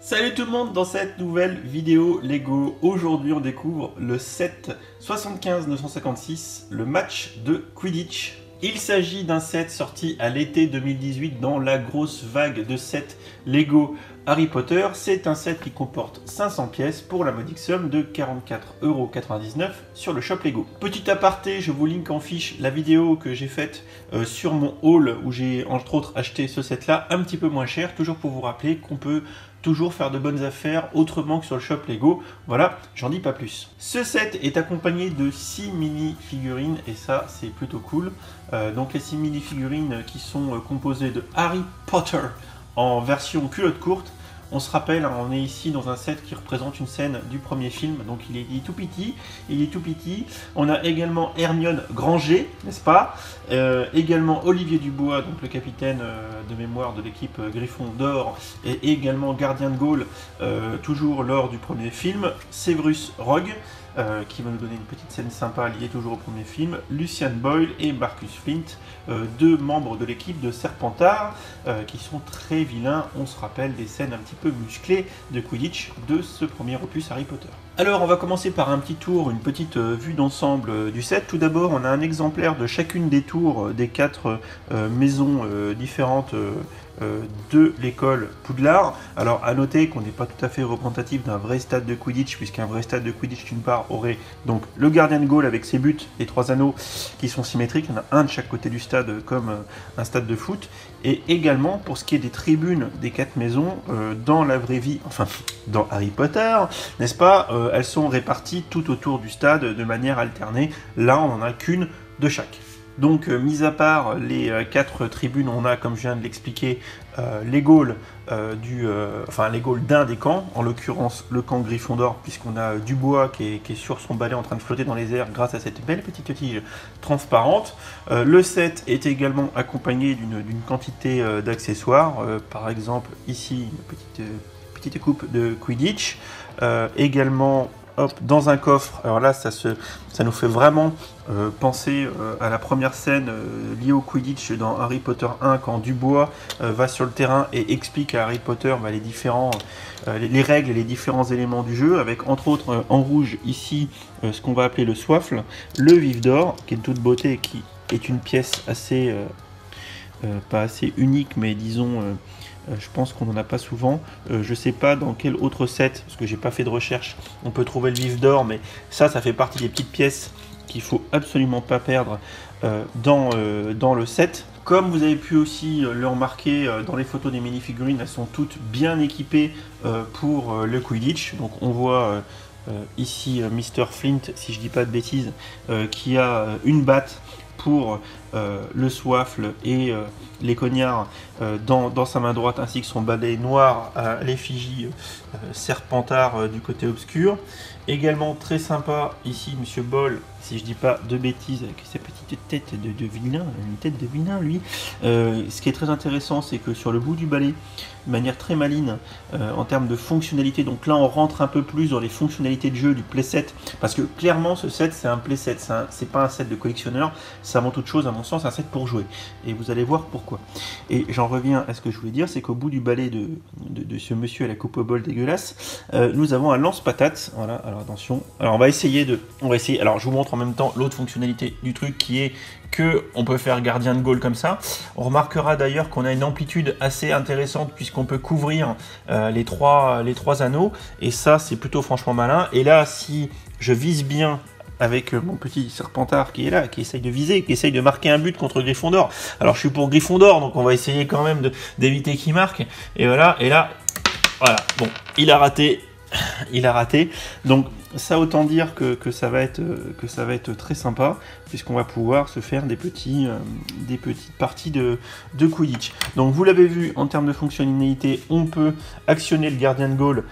Salut tout le monde, dans cette nouvelle vidéo Lego, aujourd'hui on découvre le set 75-956, le match de Quidditch. Il s'agit d'un set sorti à l'été 2018 dans la grosse vague de sets Lego Harry Potter. C'est un set qui comporte 500 pièces pour la modique somme de 44,99 € sur le shop Lego. Petit aparté, je vous link en fiche la vidéo que j'ai faite sur mon haul où j'ai entre autres acheté ce set là un petit peu moins cher, toujours pour vous rappeler qu'on peut toujours faire de bonnes affaires autrement que sur le shop Lego. Voilà, j'en dis pas plus. Ce set est accompagné de 6 mini-figurines et ça c'est plutôt cool. Donc les 6 mini-figurines qui sont composées de Harry Potter en version culotte courte. On se rappelle, hein, on est ici dans un set qui représente une scène du premier film, donc il est tout petit. On a également Hermione Granger, n'est-ce pas, également Olivier Dubois, donc le capitaine de mémoire de l'équipe Gryffondor, et également Gardien de Gaulle, toujours lors du premier film, Severus Rogue, qui va nous donner une petite scène sympa liée toujours au premier film, Lucian Boyle et Marcus Flint, deux membres de l'équipe de Serpentard, qui sont très vilains, on se rappelle des scènes un petit peu musclées de Quidditch de ce premier opus Harry Potter. Alors on va commencer par un petit tour, une petite vue d'ensemble du set. Tout d'abord on a un exemplaire de chacune des tours des 4 maisons différentes de l'école Poudlard. Alors à noter qu'on n'est pas tout à fait représentatif d'un vrai stade de Quidditch, puisqu'un vrai stade de Quidditch d'une part aurait donc le gardien de Gaulle avec ses buts, les 3 anneaux qui sont symétriques, il y en a un de chaque côté du stade comme un stade de foot, et également pour ce qui est des tribunes des 4 maisons, dans la vraie vie, enfin dans Harry Potter, n'est-ce pas, elles sont réparties tout autour du stade de manière alternée. Là on n'en a qu'une de chaque. Donc, mis à part les 4 tribunes, on a, comme je viens de l'expliquer, les Gaules les Gaules d'un des camps, en l'occurrence le camp Gryffondor, puisqu'on a Dubois qui est sur son balai en train de flotter dans les airs grâce à cette belle petite tige transparente. Le set est également accompagné d'une quantité d'accessoires, par exemple ici une petite coupe de Quidditch, également. Hop, dans un coffre, alors là ça nous fait vraiment penser à la première scène liée au Quidditch dans Harry Potter 1 quand Dubois va sur le terrain et explique à Harry Potter les règles et les différents éléments du jeu, avec entre autres en rouge ici ce qu'on va appeler le soifle, le vif d'or qui est de toute beauté et qui est une pièce assez, pas assez unique mais disons... je pense qu'on n'en a pas souvent. Je sais pas dans quel autre set, parce que j'ai pas fait de recherche, on peut trouver le vif d'or, mais ça fait partie des petites pièces qu'il faut absolument pas perdre dans le set. Comme vous avez pu aussi le remarquer dans les photos des minifigurines, elles sont toutes bien équipées pour le Quidditch. Donc on voit ici Mr. Flint, si je dis pas de bêtises, qui a une batte pour le soifle et les cognards dans sa main droite, ainsi que son balai noir à l'effigie Serpentard du côté obscur. Également très sympa ici Monsieur Boll, si je dis pas de bêtises, avec ses petites têtes de vilain, une tête de vilain lui. Ce qui est très intéressant, c'est que sur le bout du balai, de manière très maligne en termes de fonctionnalité, donc là on rentre un peu plus dans les fonctionnalités de jeu du playset, parce que clairement ce set c'est un playset, c'est pas un set de collectionneur, c'est avant toute chose à mon sens un set pour jouer, et vous allez voir pourquoi. Et j'en reviens à ce que je voulais dire, c'est qu'au bout du balai de ce monsieur à la coupe au bol dégueulasse, nous avons un lance-patate. Voilà, alors attention, alors on va essayer, alors je vous montre en même temps l'autre fonctionnalité du truc qui est que on peut faire gardien de Gaulle comme ça. On remarquera d'ailleurs qu'on a une amplitude assez intéressante puisqu'on peut couvrir les trois anneaux, et ça c'est plutôt franchement malin. Et là si je vise bien avec mon petit Serpentard qui est là, qui essaye de viser, qui essaye de marquer un but contre Gryffondor. Alors je suis pour Gryffondor, donc on va essayer quand même d'éviter qu'il marque. Et voilà, et là, voilà, bon, il a raté. Il a raté, donc ça autant dire que ça va être très sympa, puisqu'on va pouvoir se faire des petites parties de Quidditch. Donc vous l'avez vu, en termes de fonctionnalité, on peut actionner le gardien de Gaulle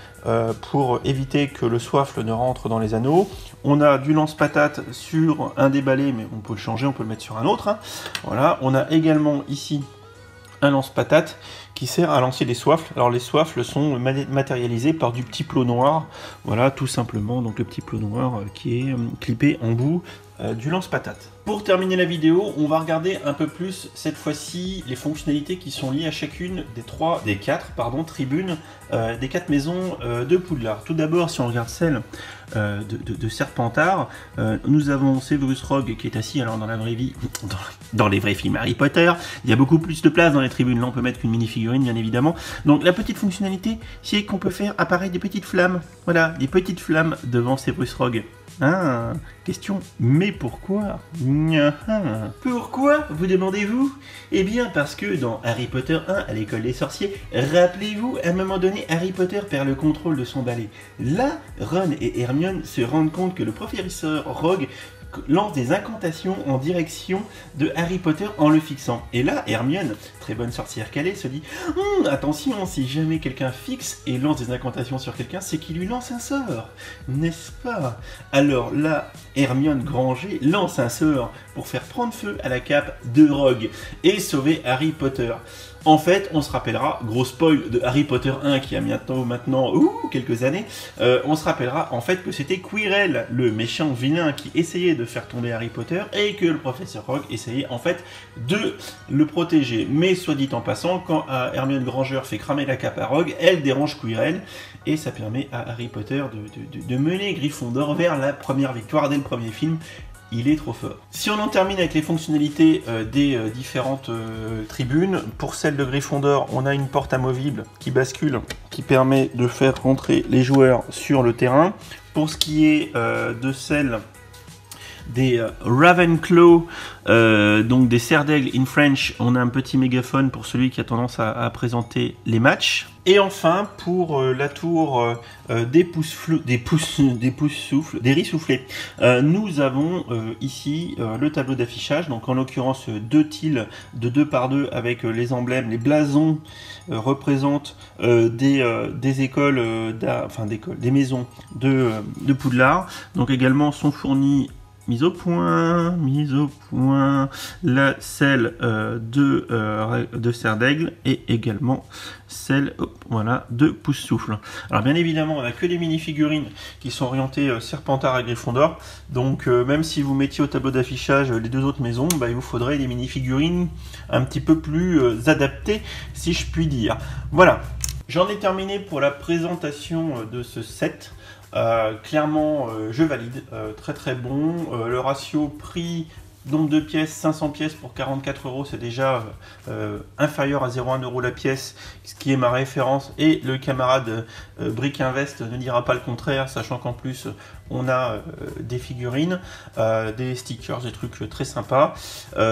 pour éviter que le soifle ne rentre dans les anneaux. On a du lance-patate sur un des balais, mais on peut le changer, on peut le mettre sur un autre, hein. Voilà, on a également ici un lance-patate qui sert à lancer des soifles. Alors les soifles sont matérialisés par du petit plot noir, voilà, tout simplement, donc le petit plot noir qui est clippé en bout du lance-patate. Pour terminer la vidéo, on va regarder un peu plus cette fois-ci les fonctionnalités qui sont liées à chacune des quatre tribunes des 4 maisons de Poudlard. Tout d'abord, si on regarde celle de Serpentard, nous avons Severus Rogue qui est assis, alors dans la vraie vie, dans les vrais films Harry Potter, il y a beaucoup plus de place dans les tribunes, là on peut mettre qu'une mini-figurine bien évidemment. Donc la petite fonctionnalité, c'est qu'on peut faire apparaître des petites flammes, voilà, des petites flammes devant Severus Rogue. Ah, question, mais pourquoi? Pourquoi, vous demandez-vous? Eh bien parce que dans Harry Potter 1 à l'école des sorciers, rappelez-vous, à un moment donné, Harry Potter perd le contrôle de son balai. Là, Ron et Hermione se rendent compte que le professeur Rogue lance des incantations en direction de Harry Potter en le fixant. Et là, Hermione, très bonne sorcière qu'elle est, se dit attention, si jamais quelqu'un fixe et lance des incantations sur quelqu'un, c'est qu'il lui lance un sort, n'est-ce pas? Alors là, Hermione Granger lance un sort pour faire prendre feu à la cape de Rogue et sauver Harry Potter. En fait, on se rappellera, gros spoil de Harry Potter 1 qui a maintenant quelques années, on se rappellera en fait que c'était Quirrell, le méchant vilain qui essayait de faire tomber Harry Potter et que le professeur Rogue essayait en fait de le protéger. Mais soit dit en passant, quand Hermione Granger fait cramer la cape à Rogue, elle dérange Quirrell et ça permet à Harry Potter de mener Gryffondor vers la première victoire dès le premier film. Il est trop fort. Si on en termine avec les fonctionnalités des différentes tribunes, pour celle de Gryffondor, on a une porte amovible qui bascule, qui permet de faire rentrer les joueurs sur le terrain. Pour ce qui est de celle des Ravenclaw, donc des serres d'aigle in French, on a un petit mégaphone pour celui qui a tendance à présenter les matchs. Et enfin, pour la tour des rissoufflés, nous avons ici le tableau d'affichage, donc en l'occurrence 2 tiles de 2 par 2 avec les emblèmes, les blasons représentent des écoles, des maisons de Poudlard. Donc également sont fournis mise au point, celle de serre d'aigle et également celle de pouce-souffle. Alors bien évidemment, on n'a que des mini-figurines qui sont orientées Serpentard et Gryffondor, donc même si vous mettiez au tableau d'affichage les 2 autres maisons, il vous faudrait des mini-figurines un petit peu plus adaptées, si je puis dire. Voilà, j'en ai terminé pour la présentation de ce set. Clairement, je valide, très bon. Le ratio prix nombre de pièces, 500 pièces pour 44 €, c'est déjà inférieur à 0,1 € la pièce, ce qui est ma référence. Et le camarade Brick Invest ne dira pas le contraire, sachant qu'en plus on a des figurines, des stickers, des trucs très sympas.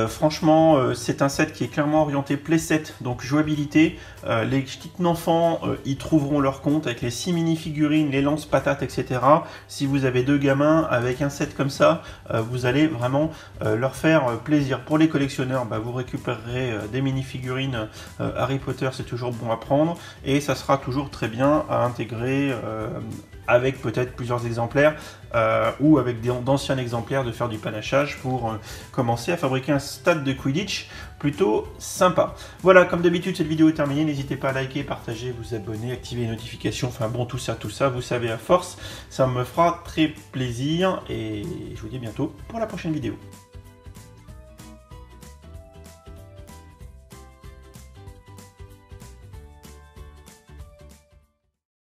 Franchement, c'est un set qui est clairement orienté playset, donc jouabilité. Les petits enfants y trouveront leur compte avec les 6 mini-figurines, les lance-patates, etc. Si vous avez 2 gamins avec un set comme ça, vous allez vraiment leur faire plaisir. Pour les collectionneurs, vous récupérerez des mini-figurines Harry Potter, c'est toujours bon à prendre, et ça sera toujours très bien à intégrer avec peut-être plusieurs exemplaires ou avec d'anciens exemplaires, de faire du panachage pour commencer à fabriquer un stade de Quidditch plutôt sympa. Voilà, comme d'habitude, cette vidéo est terminée. N'hésitez pas à liker, partager, vous abonner, activer les notifications, enfin bon, tout ça, vous savez, à force, ça me fera très plaisir et je vous dis à bientôt pour la prochaine vidéo.